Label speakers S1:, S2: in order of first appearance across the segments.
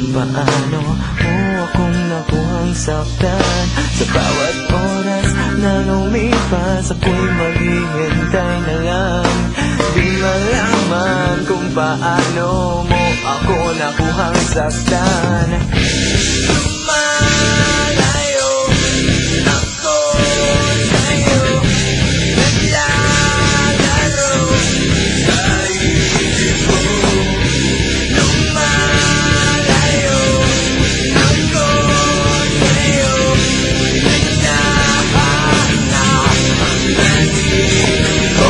S1: paano mo akong nakuhang saktan. Sa bawat oras na lumipas, ako'y maghihintay na lang. Di malaman kung paano mo ako nakuhang saktan. Malayo ako sa'yo, naglalaro sa isip ko. Lumalayo ako sa'yo, naghahanap ang natin ko.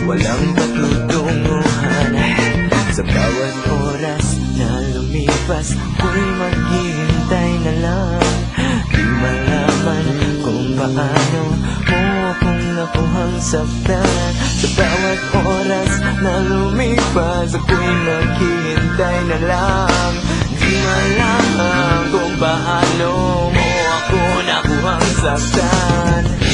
S1: Walang patutunguhan. Sa bawat oras na lumipas, ako'y maghihintay na lang. Di malaman kung paano mo akong nakuhang saktan. Sa bawat oras na lumipas, ako'y maghihintay na lang. Di malaman kung paano mo ako nakuhang saktan.